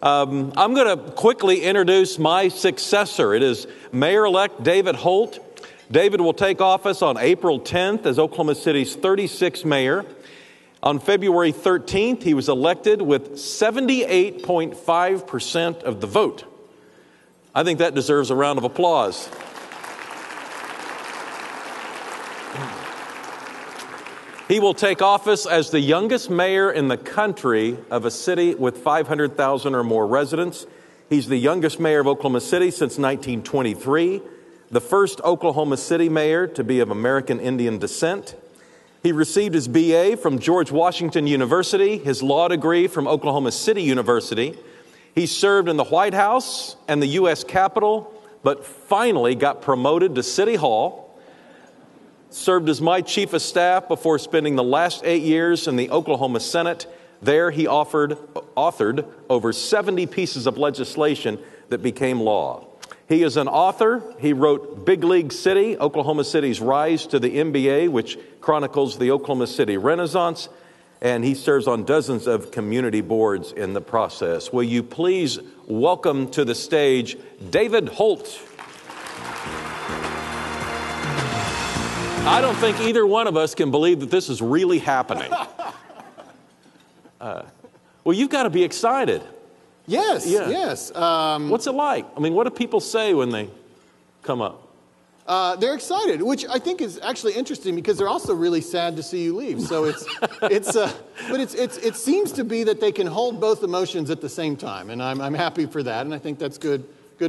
I'm going to quickly introduce my successor. It is Mayor-elect David Holt. David will take office on April 10th as Oklahoma City's 36th mayor. On February 13th, he was elected with 78.5% of the vote. I think that deserves a round of applause. He will take office as the youngest mayor in the country of a city with 500,000 or more residents. He's the youngest mayor of Oklahoma City since 1923, the first Oklahoma City mayor to be of American Indian descent. He received his BA from George Washington University, his law degree from Oklahoma City University. He served in the White House and the U.S. Capitol, but finally got promoted to City Hall. Served as my chief of staff before spending the last 8 years in the Oklahoma Senate. There he authored over 70 pieces of legislation that became law. He is an author. He wrote Big League City, Oklahoma City's Rise to the NBA, which chronicles the Oklahoma City Renaissance, and he serves on dozens of community boards in the process. Will you please welcome to the stage David Holt? I don't think either one of us can believe that this is really happening. Well, you've got to be excited. Yes, Yeah. yes. What's it like? I mean, what do people say when they come up? They're excited, which I think is actually interesting because they're also really sad to see you leave. So it seems to be that they can hold both emotions at the same time, and I'm happy for that, and I think that's good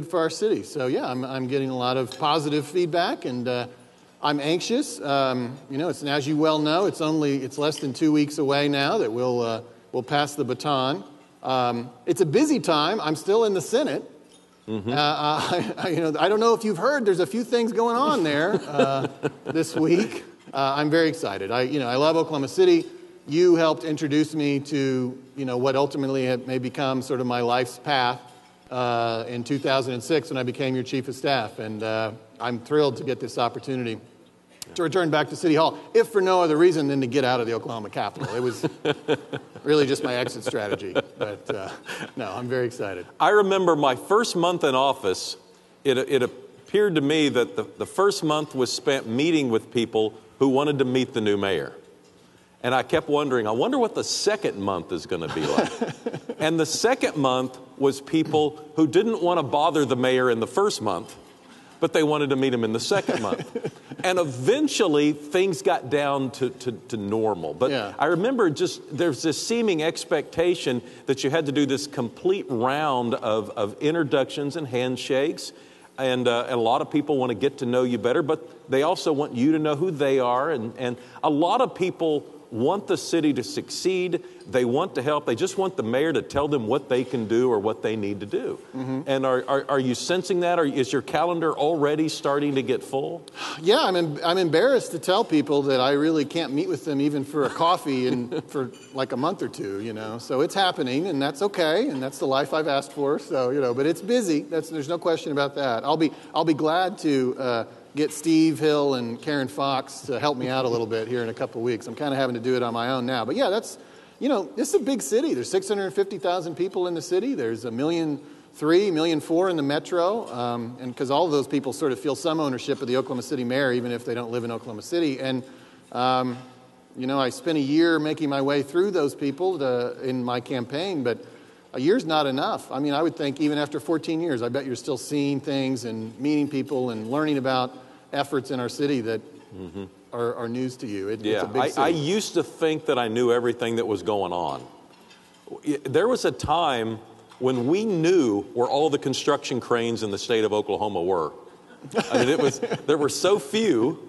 for our city. So yeah, I'm getting a lot of positive feedback, and I'm anxious. It's, as you well know, it's less than 2 weeks away now that we'll pass the baton. It's a busy time. I'm still in the Senate. Mm-hmm. I don't know if you've heard, there's a few things going on there this week. I'm very excited. I love Oklahoma City. You helped introduce me to, what ultimately may become sort of my life's path in 2006 when I became your chief of staff. And I'm thrilled to get this opportunity to return back to City Hall, if for no other reason than to get out of the Oklahoma Capitol. It was really just my exit strategy. But no, I'm very excited. I remember my first month in office, it appeared to me that the first month was spent meeting with people who wanted to meet the new mayor. And I kept wondering, I wonder what the second month is going to be like. And the second month was people who didn't want to bother the mayor in the first month, but they wanted to meet him in the second month. And eventually, things got down to normal. But yeah. I remember there's this seeming expectation that you had to do this complete round of introductions and handshakes. And a lot of people want to get to know you better, but they also want you to know who they are. And a lot of people want the city to succeed. They want to help. They just want the mayor to tell them what they can do or what they need to do. Mm-hmm. And are you sensing that? Or is your calendar already starting to get full? Yeah, I'm embarrassed to tell people that I really can't meet with them even for a coffee for like a month or two, So it's happening, and that's okay, and that's the life I've asked for. So, but it's busy. There's no question about that. I'll be glad to get Steve Hill and Karen Fox to help me out a little bit here in a couple of weeks. I'm kind of having to do it on my own now. But yeah, this is a big city. There's 650,000 people in the city. There's 1.3 million, 1.4 million in the metro. And because all of those people sort of feel some ownership of the Oklahoma City mayor, even if they don't live in Oklahoma City. And, I spent a year making my way through those people in my campaign, but a year's not enough. I mean, I would think even after 14 years, I bet you're still seeing things and meeting people and learning about efforts in our city that are news to you. It's a big city. I used to think that I knew everything that was going on. There was a time when we knew where all the construction cranes in the state of Oklahoma were. I mean, there were so few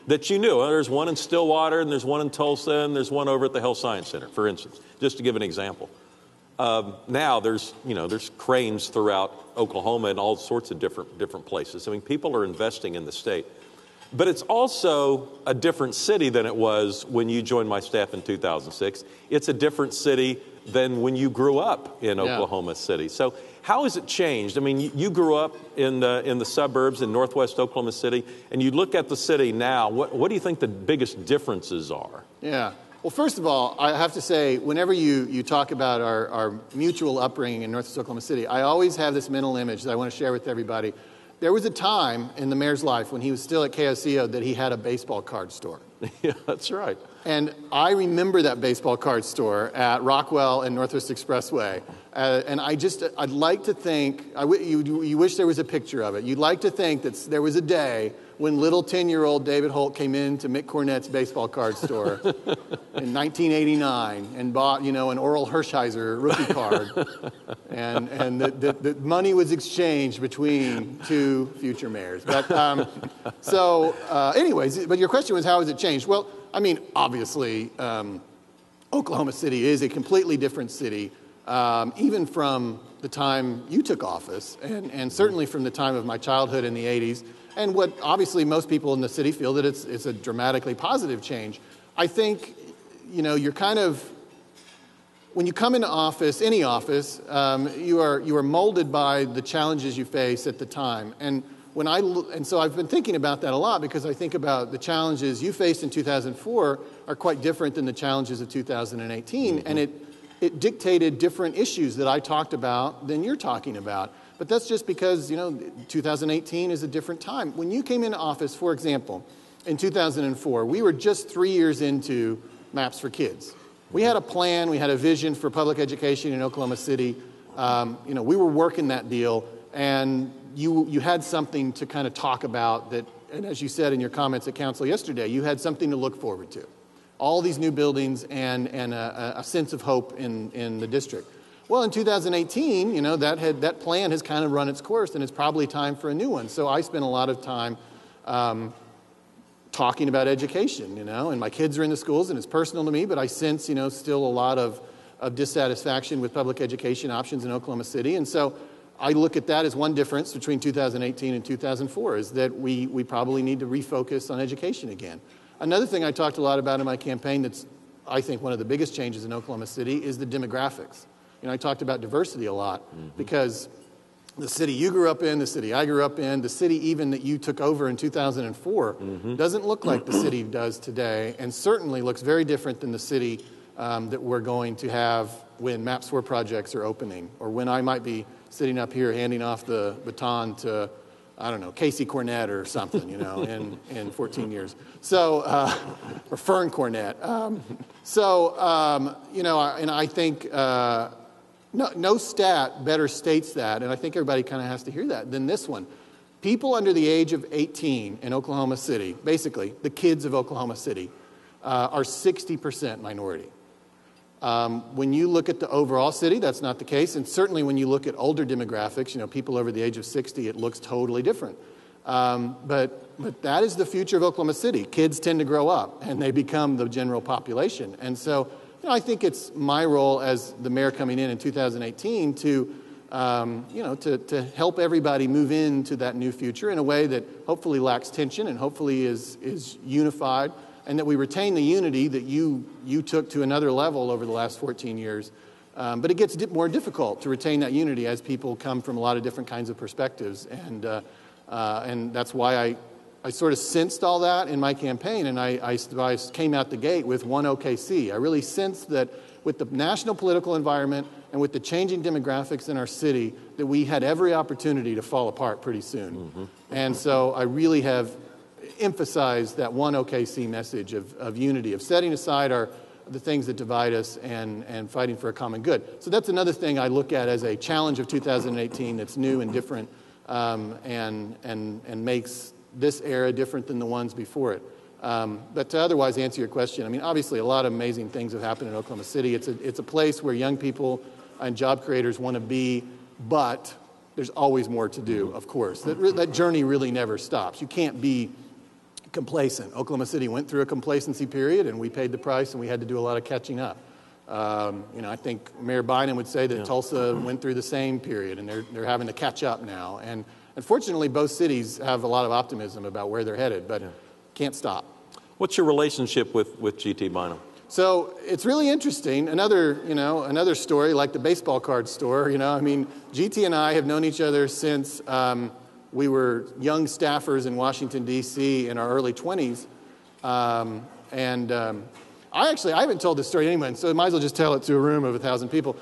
that you knew. There's one in Stillwater, and there's one in Tulsa, and there's one over at the Health Science Center, for instance, just to give an example. Now there's cranes throughout Oklahoma and all sorts of different places. I mean, people are investing in the state. But it's also a different city than it was when you joined my staff in 2006. It's a different city than when you grew up in Oklahoma City. So how has it changed? I mean, you grew up in the suburbs in northwest Oklahoma City, and you look at the city now. What do you think the biggest differences are? Yeah. Well, first of all, I have to say, whenever you talk about our mutual upbringing in Northwest Oklahoma City, I always have this mental image that I want to share with everybody. There was a time in the mayor's life when he was still at KOCO that he had a baseball card store. Yeah, that's right. And I remember that baseball card store at Rockwell and Northwest Expressway. And I'd like to think, you wish there was a picture of it. You'd like to think that there was a day when little 10-year-old David Holt came into Mick Cornett's baseball card store in 1989 and bought, an Oral Hershiser rookie card. and the money was exchanged between two future mayors. But anyways, but your question was, how has it changed? Well, I mean, obviously, Oklahoma City is a completely different city, even from the time you took office, and certainly from the time of my childhood in the 80s. And what obviously most people in the city feel that it's a dramatically positive change. I think, you're kind of, when you come into office, any office, you are molded by the challenges you face at the time. And so I've been thinking about that a lot, because I think about the challenges you faced in 2004 are quite different than the challenges of 2018, and it dictated different issues that I talked about than you're talking about. But that's just because, 2018 is a different time. When you came into office, for example, in 2004, we were just 3 years into Maps for Kids. We had a plan, we had a vision for public education in Oklahoma City. We were working that deal, and you had something to kind of talk about that, and as you said in your comments at council yesterday, you had something to look forward to. All these new buildings and a sense of hope in the district. Well, in 2018, that plan has kind of run its course, and it's probably time for a new one. So I spent a lot of time talking about education, and my kids are in the schools, and it's personal to me, but I sense, still a lot of dissatisfaction with public education options in Oklahoma City. And so I look at that as one difference between 2018 and 2004, is that we probably need to refocus on education again. Another thing I talked a lot about in my campaign that's, I think, one of the biggest changes in Oklahoma City is the demographics. I talked about diversity a lot, because the city you grew up in, the city I grew up in, the city even that you took over in 2004 doesn't look like the city does today, and certainly looks very different than the city that we're going to have when MAPS 4 projects are opening, or when I might be sitting up here handing off the baton to, I don't know, Casey Cornett or something, in 14 years. So, or Fern Cornett. And I think no stat better states that, and I think everybody kind of has to hear that, than this one. People under the age of 18 in Oklahoma City, basically the kids of Oklahoma City, are 60% minority. When you look at the overall city, that's not the case. And certainly when you look at older demographics, people over the age of 60, it looks totally different. But that is the future of Oklahoma City. Kids tend to grow up, and they become the general population. And so, I think it's my role as the mayor coming in 2018 to help everybody move into that new future in a way that hopefully lacks tension and hopefully is unified, and that we retain the unity that you took to another level over the last 14 years. But it gets more difficult to retain that unity as people come from a lot of different kinds of perspectives. And that's why I sort of sensed all that in my campaign, and I came out the gate with one OKC. I really sensed that with the national political environment and with the changing demographics in our city, that we had every opportunity to fall apart pretty soon. And so I really have emphasized that one OKC message of unity, of setting aside the things that divide us and fighting for a common good. So that's another thing I look at as a challenge of 2018 that's new and different, and makes this era different than the ones before it. But to otherwise answer your question, obviously a lot of amazing things have happened in Oklahoma City. It's a place where young people and job creators want to be, but there's always more to do, of course. That journey really never stops. You can't be complacent. Oklahoma City went through a complacency period, and we paid the price, and we had to do a lot of catching up. I think Mayor Bynum would say that Tulsa went through the same period, and they're having to catch up now. And fortunately, both cities have a lot of optimism about where they're headed, but can't stop. What's your relationship with G.T. Bynum? So it's really interesting. Another story like the baseball card store. G.T. and I have known each other since we were young staffers in Washington, D.C. in our early 20s. I haven't told this story to anyone, so I might as well just tell it to a room of 1,000 people.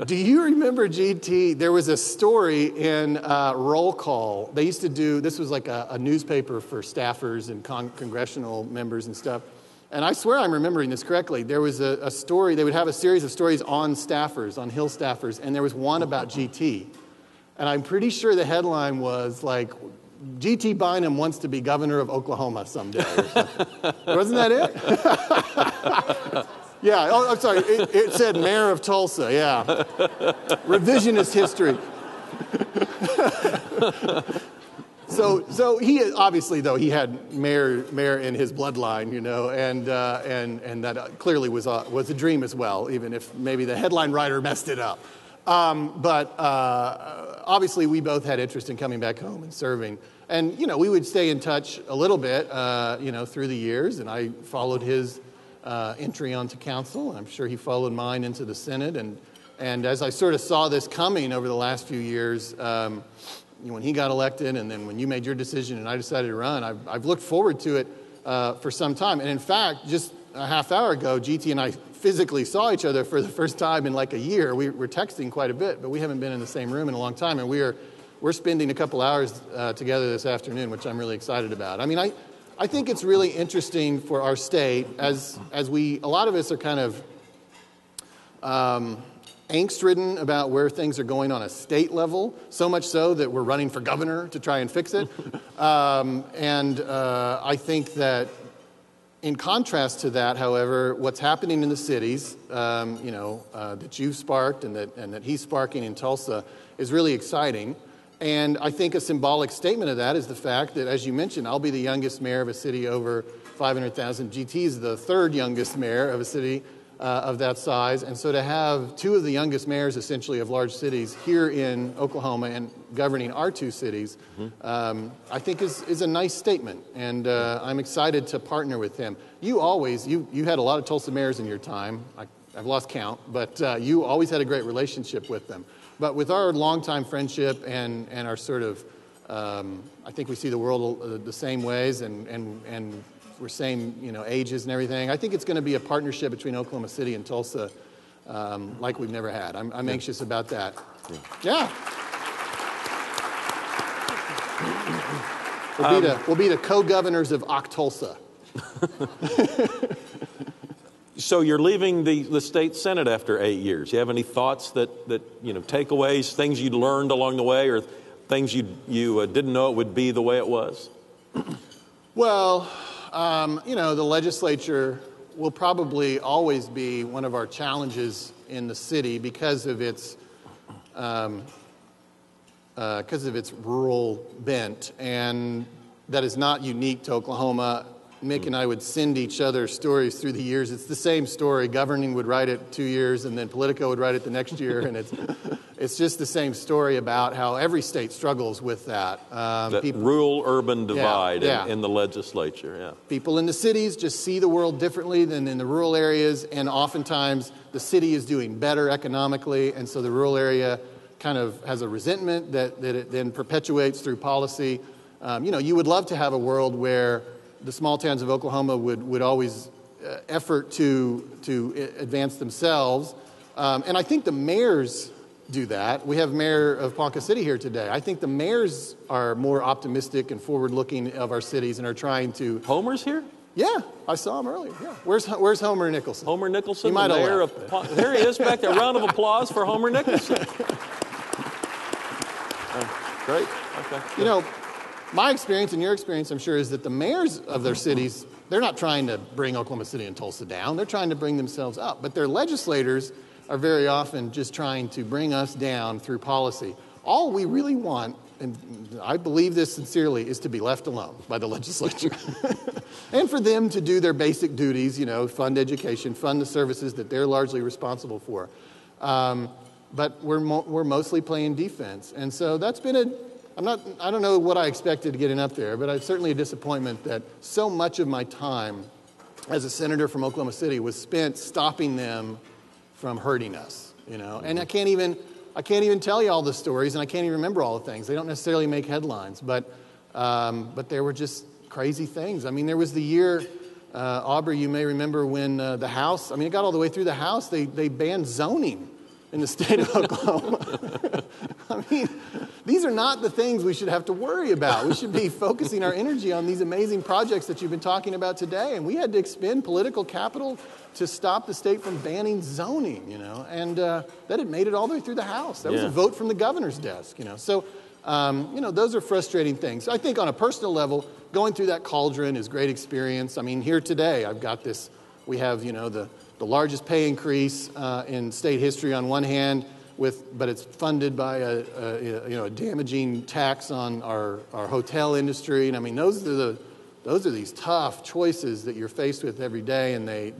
Do you remember, GT? There was a story in Roll Call. They used to do, this was like a newspaper for staffers and congressional members and stuff. And I swear I'm remembering this correctly. There was a story, they would have a series of stories on staffers, on Hill staffers, and there was one about GT. And I'm pretty sure the headline was like, GT Bynum wants to be governor of Oklahoma someday. Or something. Wasn't that it? Yeah, oh, I'm sorry. It said mayor of Tulsa, yeah. Revisionist history. So he obviously, though, he had mayor in his bloodline, you know, and that clearly was a dream as well, even if maybe the headline writer messed it up. But obviously, we both had interest in coming back home and serving. And, you know, we would stay in touch a little bit, you know, through the years, and I followed his entry onto council, and I'm sure he followed mine into the Senate. And as I sort of saw this coming over the last few years, when he got elected, and then when you made your decision and I decided to run, I've looked forward to it for some time. And in fact, just a half hour ago, GT and I physically saw each other for the first time in like a year. We're texting quite a bit, but we haven't been in the same room in a long time, and we're spending a couple hours together this afternoon, which I'm really excited about. I mean, I think it's really interesting for our state as a lot of us are kind of angst-ridden about where things are going on a state level, so much so that we're running for governor to try and fix it. I think that in contrast to that, however, what's happening in the cities, that you've sparked and that he's sparking in Tulsa is really exciting. And I think a symbolic statement of that is the fact that, as you mentioned, I'll be the youngest mayor of a city over 500,000. GT is the third youngest mayor of a city of that size. And so to have two of the youngest mayors, essentially, of large cities here in Oklahoma and governing our two cities, I think is a nice statement. And I'm excited to partner with him. You had a lot of Tulsa mayors in your time. I've lost count, but you always had a great relationship with them. But with our longtime friendship and our sort of, I think we see the world the same ways and we're same, ages and everything. I think it's going to be a partnership between Oklahoma City and Tulsa like we've never had. I'm anxious about that. Yeah. We'll be the co-governors of Tulsa. So you're leaving the state Senate after 8 years. You have any thoughts that takeaways, things you'd learned along the way, or things you didn't know it would be the way it was? Well, the legislature will probably always be one of our challenges in the city because of its rural bent, and that is not unique to Oklahoma. Mick and I would send each other stories through the years. It's the same story. Governing would write it 2 years, and then Politico would write it the next year, and it's just the same story about how every state struggles with that. Rural-urban divide in the legislature. Yeah. People in the cities just see the world differently than in the rural areas, and oftentimes the city is doing better economically, and so the rural area kind of has a resentment that it then perpetuates through policy. You would love to have a world where the small towns of Oklahoma would always effort to advance themselves. And I think the mayors do that. We have Mayor of Ponca City here today. I think the mayors are more optimistic and forward-looking of our cities and are trying to... Homer's here? Yeah, I saw him earlier. Yeah. Where's Homer Nicholson? Homer Nicholson, the mayor of Ponca. There he is back there. Round of applause for Homer Nicholson. Great. Okay. My experience and your experience, I'm sure, is that the mayors of their cities, they're not trying to bring Oklahoma City and Tulsa down. They're trying to bring themselves up. But their legislators are very often just trying to bring us down through policy. All we really want, and I believe this sincerely, is to be left alone by the legislature. And for them to do their basic duties, fund education, fund the services that they're largely responsible for. But we're mostly playing defense. And so that's been I don't know what I expected getting up there, but it's certainly a disappointment that so much of my time as a senator from Oklahoma City was spent stopping them from hurting us, And I can't even tell you all the stories, and I can't even remember all the things. They don't necessarily make headlines, but there were just crazy things. I mean, there was the year Aubrey, you may remember when the House, I mean, it got all the way through the House, they banned zoning in the state of Oklahoma. I mean, these are not the things we should have to worry about. We should be focusing our energy on these amazing projects that you've been talking about today. And we had to expend political capital to stop the state from banning zoning, you know. And that had made it all the way through the House. That was a vote from the governor's desk, you know. So, you know, those are frustrating things. I think on a personal level, going through that cauldron is great experience. I mean, here today, I've got this, we have, you know, the largest pay increase in state history on one hand, but it's funded by a damaging tax on our hotel industry. And I mean, those are these tough choices that you're faced with every day, and they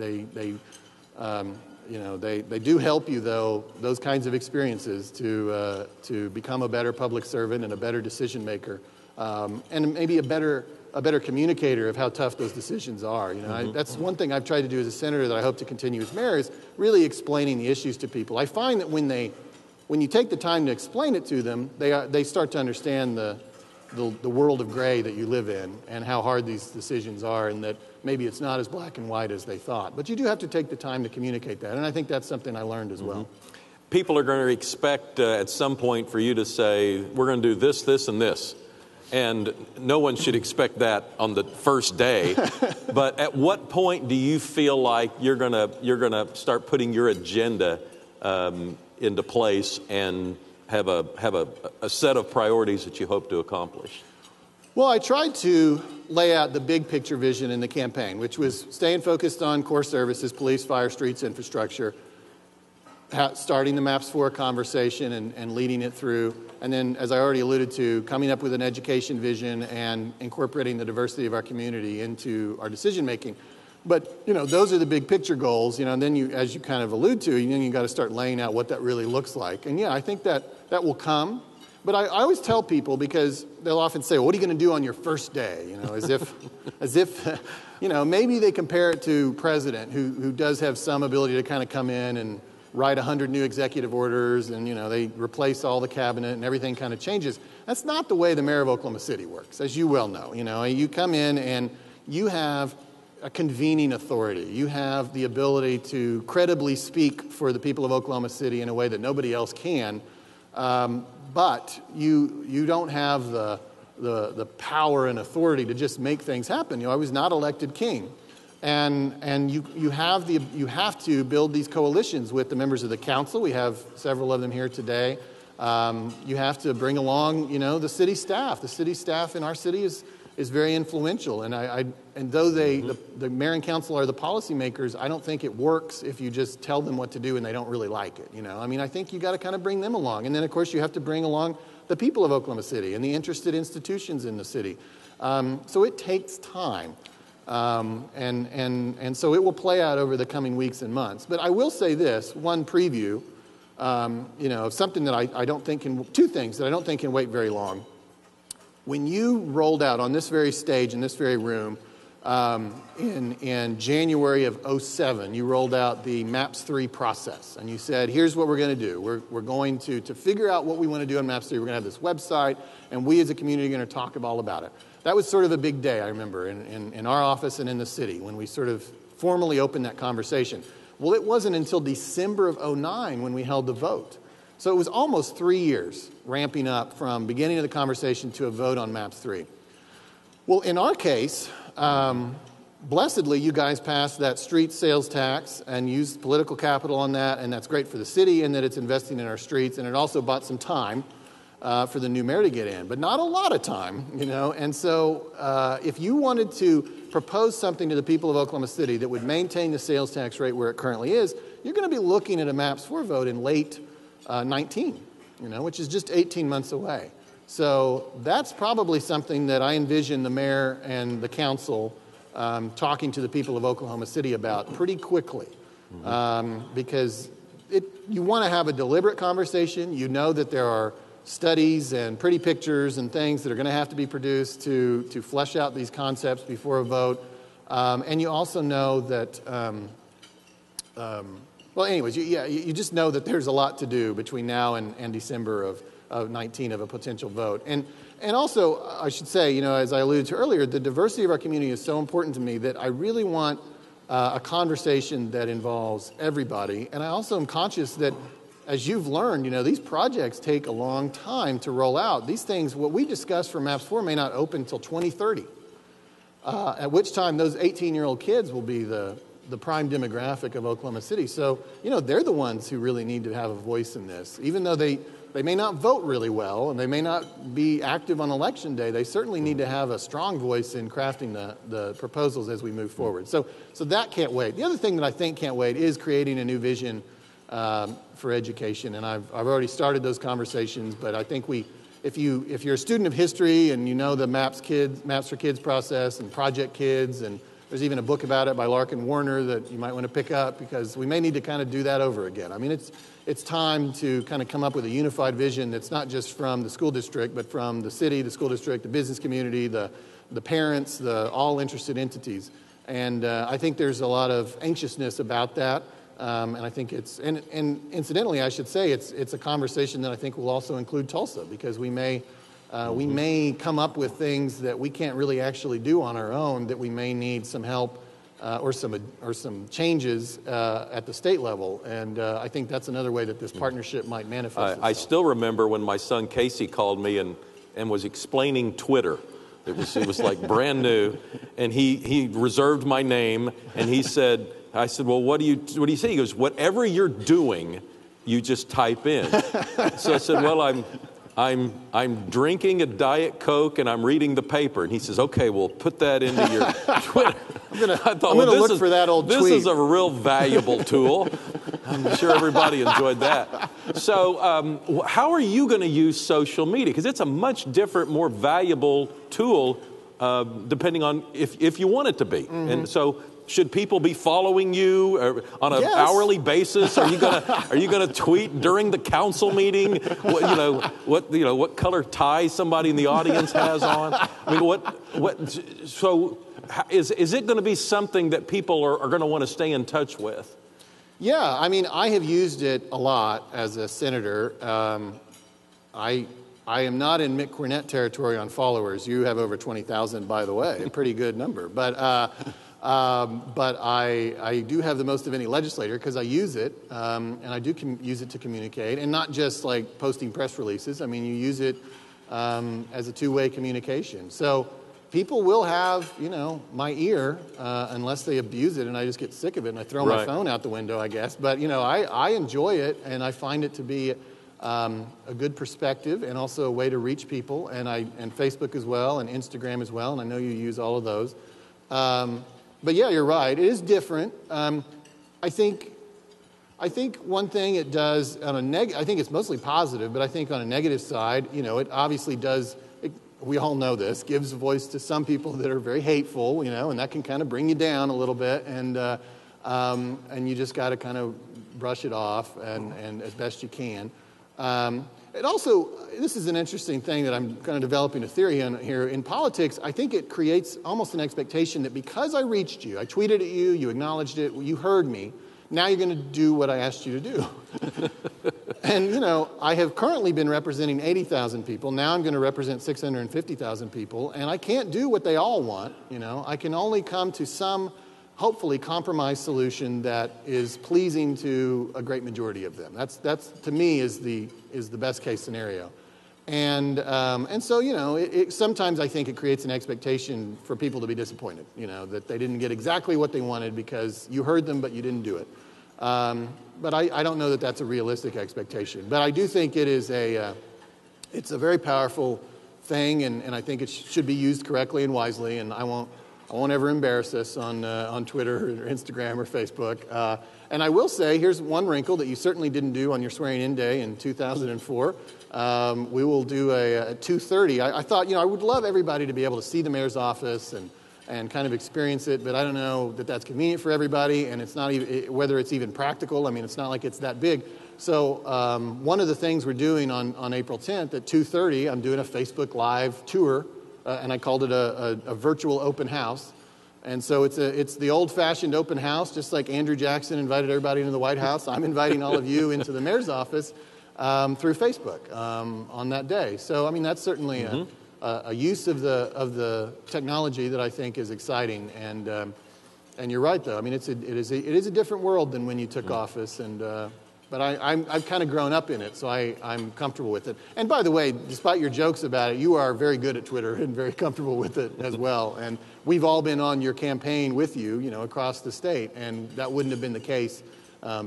do help you, though, those kinds of experiences to become a better public servant and a better decision maker, and maybe a better communicator of how tough those decisions are. You know, that's one thing I've tried to do as a senator that I hope to continue as mayor, is really explaining the issues to people. I find that when you take the time to explain it to them, they start to understand the world of gray that you live in and how hard these decisions are, and that maybe it's not as black and white as they thought. But you do have to take the time to communicate that, and I think that's something I learned as well. People are going to expect at some point for you to say, we're going to do this, this, and this. And no one should expect that on the first day. But at what point do you feel like you're gonna start putting your agenda into place and have a set of priorities that you hope to accomplish? Well, I tried to lay out the big picture vision in the campaign, which was staying focused on core services, police, fire, streets, infrastructure, starting the MAPS 4 conversation and leading it through. And then, as I already alluded to, coming up with an education vision and incorporating the diversity of our community into our decision making. But, you know, those are the big picture goals, you know, and then you, as you kind of allude to, then you got to start laying out what that really looks like. And yeah, I think that will come. But I always tell people, because they'll often say, well, what are you going to do on your first day? You know, as if, you know, maybe they compare it to president who does have some ability to kind of come in and write 100 new executive orders, and, you know, they replace all the cabinet and everything kind of changes. That's not the way the mayor of Oklahoma City works, as you well know. You know, you come in and you have a convening authority. You have the ability to credibly speak for the people of Oklahoma City in a way that nobody else can, but you don't have the power and authority to just make things happen. You know, I was not elected king. And you have to build these coalitions with the members of the council. We have several of them here today. You have to bring along, you know, the city staff. The city staff in our city is very influential. And though the mayor and council are the policymakers, I don't think it works if you just tell them what to do and they don't really like it. You know, I mean, I think you got to kind of bring them along. And then, of course, you have to bring along the people of Oklahoma City and the interested institutions in the city. So it takes time. And so it will play out over the coming weeks and months. But I will say this, one preview, you know, of something that I don't think two things that I don't think can wait very long. When you rolled out on this very stage, in this very room, in January of 2007, you rolled out the MAPS 3 process. And you said, here's what we're going to do. We're going to figure out what we want to do on MAPS 3, we're going to have this website, and we as a community are going to talk all about it. That was sort of a big day, I remember, in our office and in the city when we sort of formally opened that conversation. Well, it wasn't until December of 2009 when we held the vote. So it was almost 3 years ramping up from beginning of the conversation to a vote on MAPS 3. Well, in our case, blessedly, you guys passed that street sales tax and used political capital on that, and that's great for the city in that it's investing in our streets, and it also bought some time for the new mayor to get in, but not a lot of time, you know. And so if you wanted to propose something to the people of Oklahoma City that would maintain the sales tax rate where it currently is, you're going to be looking at a MAPS 4 vote in late 19, you know, which is just 18 months away. So that's probably something that I envision the mayor and the council talking to the people of Oklahoma City about pretty quickly, because you want to have a deliberate conversation. You know that there are studies and pretty pictures and things that are going to have to be produced to flesh out these concepts before a vote. And you also know that Well, anyways, you just know that there's a lot to do between now and December of 19 of a potential vote. And also, I should say, as I alluded to earlier, the diversity of our community is so important to me that I really want a conversation that involves everybody. And I also am conscious that, as you've learned, these projects take a long time to roll out. These things, what we discuss for MAPS 4 may not open until 2030, at which time those 18-year-old kids will be the prime demographic of Oklahoma City. So, they're the ones who really need to have a voice in this. Even though they may not vote really well and they may not be active on election day, they certainly need to have a strong voice in crafting the proposals as we move forward. So that can't wait. The other thing that I think can't wait is creating a new vision for education. And I've already started those conversations, but I think if you're a student of history and you know the MAPS for Kids process and Project Kids, and there's even a book about it by Larkin Warner that you might want to pick up, because we may need to kind of do that over again. I mean, it's time to kind of come up with a unified vision that's not just from the school district, but from the city, the school district, the business community, the parents, all interested entities. And I think there's a lot of anxiousness about that. And I think and incidentally, I should say, it's a conversation that I think will also include Tulsa, because we may come up with things that we can't really actually do on our own, that we may need some help or some changes at the state level. And I think that's another way that this partnership might manifest itself. I still remember when my son Casey called me and was explaining Twitter. It was like brand new, and he reserved my name, and I said, well, what do you say? He goes, whatever you're doing, you just type in. So I said, well, I'm drinking a Diet Coke and I'm reading the paper. And he says, okay, well, put that into your Twitter. I'm gonna look for that old tweet. This is a real valuable tool. I'm sure everybody enjoyed that. So how are you going to use social media? Because it's a much different, more valuable tool depending on if you want it to be. Mm-hmm. And so should people be following you on an hourly basis? Are you gonna tweet during the council meeting? What color tie somebody in the audience has on? I mean, So is it going to be something that people are going to want to stay in touch with? Yeah, I mean, I have used it a lot as a senator. I am not in Mick Cornett territory on followers. You have over 20,000, by the way, a pretty good number. But I do have the most of any legislator because I use it, and I do use it to communicate, and not just like posting press releases. I mean, you use it as a two-way communication. So people will have, my ear unless they abuse it, and I just get sick of it, and I throw my phone out the window, I guess. But, I enjoy it, and I find it to be a good perspective and also a way to reach people, and Facebook as well, and Instagram as well, and I know you use all of those. But yeah, you're right. It is different. I think one thing it does on I think it's mostly positive, but I think on a negative side, it obviously does. We all know this gives a voice to some people that are very hateful, and that can kind of bring you down a little bit, and you just got to kind of brush it off and as best you can. It also, this is an interesting thing that I'm kind of developing a theory on here. In politics, I think it creates almost an expectation that because I reached you, I tweeted at you, you acknowledged it, you heard me, now you're going to do what I asked you to do. And, I have currently been representing 80,000 people. Now I'm going to represent 650,000 people, and I can't do what they all want. I can only come to some hopefully compromise solution that is pleasing to a great majority of them. That's to me is the best case scenario. And so, sometimes I think it creates an expectation for people to be disappointed, that they didn't get exactly what they wanted because you heard them, but you didn't do it. But I don't know that that's a realistic expectation. But I do think it's a very powerful thing, and I think it should be used correctly and wisely, and I won't ever embarrass us on Twitter or Instagram or Facebook. And I will say, here's one wrinkle that you certainly didn't do on your swearing-in day in 2004. We will do a 2:30. I thought, I would love everybody to be able to see the mayor's office and kind of experience it, but I don't know that that's convenient for everybody, and it's not even whether it's even practical. I mean, it's not like it's that big. So one of the things we're doing on April 10th at 2:30, I'm doing a Facebook Live tour, and I called it a virtual open house. And so it's the old-fashioned open house, just like Andrew Jackson invited everybody into the White House. I'm inviting all of you into the mayor's office through Facebook on that day. So, I mean, that's certainly a use of the technology that I think is exciting. And you're right, though. I mean, it is a different world than when you took office. But I've kind of grown up in it, so I'm comfortable with it. And by the way, despite your jokes about it, you are very good at Twitter and very comfortable with it as well. And we've all been on your campaign with you, across the state, and that wouldn't have been the case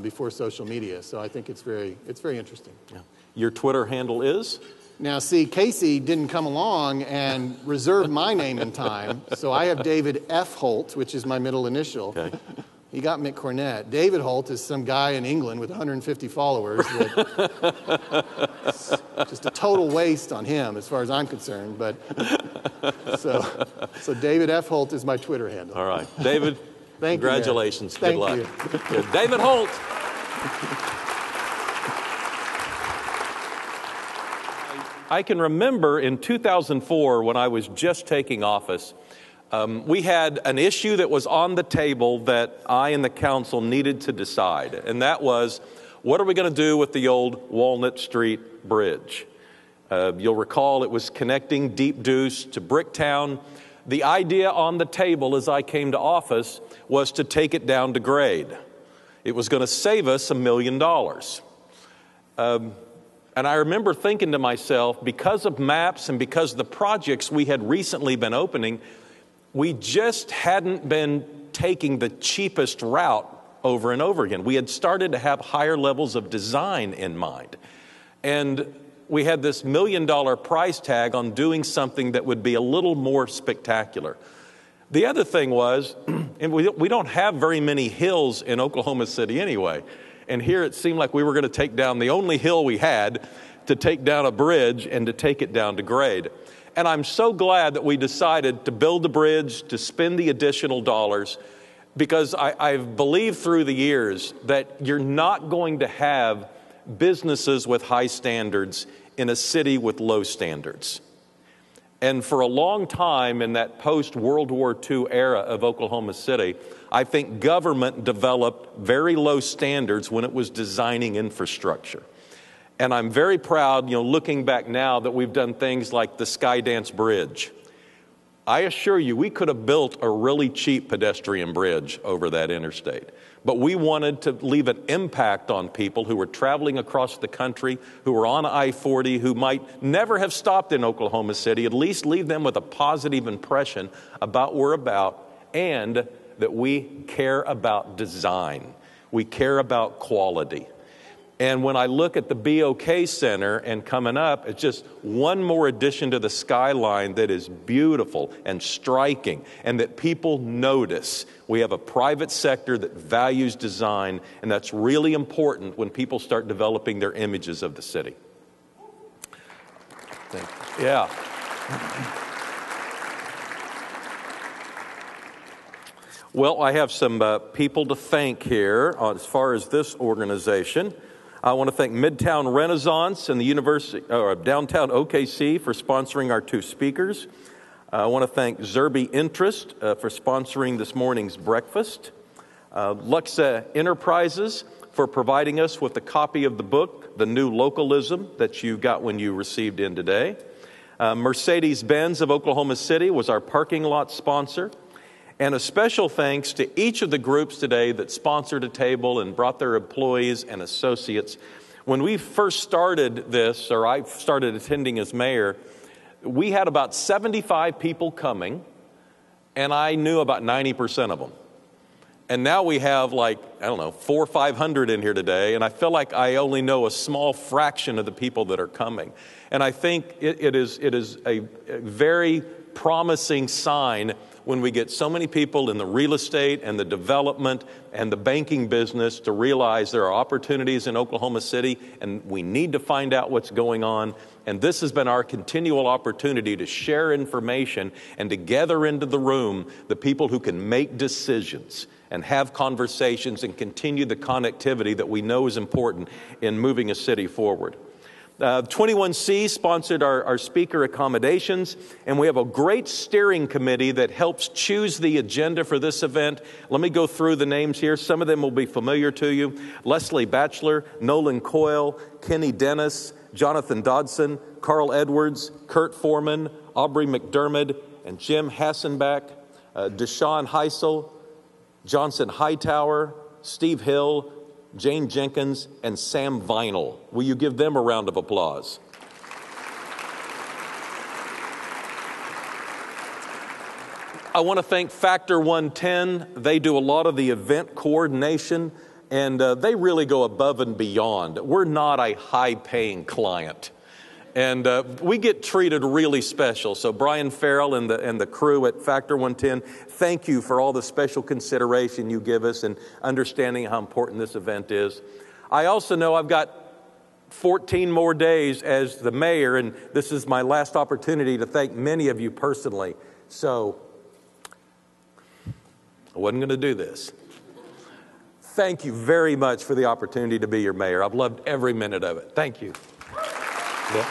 before social media. So I think it's very interesting. Yeah. Your Twitter handle is? Now, see, Casey didn't come along and reserve my name in time, so I have David F. Holt, which is my middle initial. Okay. He got Mick Cornett. David Holt is some guy in England with 150 followers. Just a total waste on him, as far as I'm concerned. But so David F. Holt is my Twitter handle. All right, David. Congratulations. Thank Good luck. You. Good. David Holt. I can remember in 2004 when I was just taking office. We had an issue that was on the table that I and the council needed to decide, and that was, what are we going to do with the old Walnut Street Bridge? You'll recall it was connecting Deep Deuce to Bricktown. The idea on the table as I came to office was to take it down to grade. It was going to save us $1 million. And I remember thinking to myself, because of maps and because of the projects we had recently been opening, we just hadn't been taking the cheapest route over and over again. We had started to have higher levels of design in mind. And we had this $1 million price tag on doing something that would be a little more spectacular. The other thing was, and we don't have very many hills in Oklahoma City anyway. And here it seemed like we were going to take down the only hill we had to take down a bridge and to take it down to grade. And I'm so glad that we decided to build the bridge, to spend the additional dollars, because I've believed through the years that you're not going to have businesses with high standards in a city with low standards. And for a long time in that post-World War II era of Oklahoma City, I think government developed very low standards when it was designing infrastructure. And I'm very proud, looking back now, that we've done things like the Skydance Bridge. I assure you, we could have built a really cheap pedestrian bridge over that interstate. But we wanted to leave an impact on people who were traveling across the country, who were on I-40, who might never have stopped in Oklahoma City, at least leave them with a positive impression about what we're about, and that we care about design. We care about quality. And when I look at the BOK Center and coming up, it's just one more addition to the skyline that is beautiful and striking and that people notice. We have a private sector that values design, and that's really important when people start developing their images of the city. Thank you. Yeah. Well, I have some people to thank here as far as this organization. I want to thank Midtown Renaissance and the Downtown OKC for sponsoring our two speakers. I want to thank Zerby Interest for sponsoring this morning's breakfast. Luxa Enterprises for providing us with a copy of the book, The New Localism, that you got when you received in today. Mercedes-Benz of Oklahoma City was our parking lot sponsor. And a special thanks to each of the groups today that sponsored a table and brought their employees and associates. When we first started this, or I started attending as mayor, we had about 75 people coming, and I knew about 90% of them. And now we have 400 or 500 in here today, and I feel like I only know a small fraction of the people that are coming. And I think it is a very promising sign when we get so many people in the real estate and the development and the banking business to realize there are opportunities in Oklahoma City and we need to find out what's going on. And this has been our continual opportunity to share information and to gather into the room the people who can make decisions and have conversations and continue the connectivity that we know is important in moving a city forward. 21C sponsored our speaker accommodations, and we have a great steering committee that helps choose the agenda for this event. Let me go through the names here. Some of them will be familiar to you. Leslie Batchelor, Nolan Coyle, Kenny Dennis, Jonathan Dodson, Carl Edwards, Kurt Foreman, Aubrey McDermott, and Jim Hassenbach, Deshaun Heisel, Johnson Hightower, Steve Hill, Jane Jenkins, and Sam Vinyl. Will you give them a round of applause? I want to thank Factor 110. They do a lot of the event coordination, and they really go above and beyond. We're not a high-paying client, and we get treated really special. So Brian Farrell and the crew at Factor 110, thank you for all the special consideration you give us and understanding how important this event is. I also know I've got 14 more days as the mayor, and this is my last opportunity to thank many of you personally. So I wasn't going to do this. Thank you very much for the opportunity to be your mayor. I've loved every minute of it. Thank you. Yeah.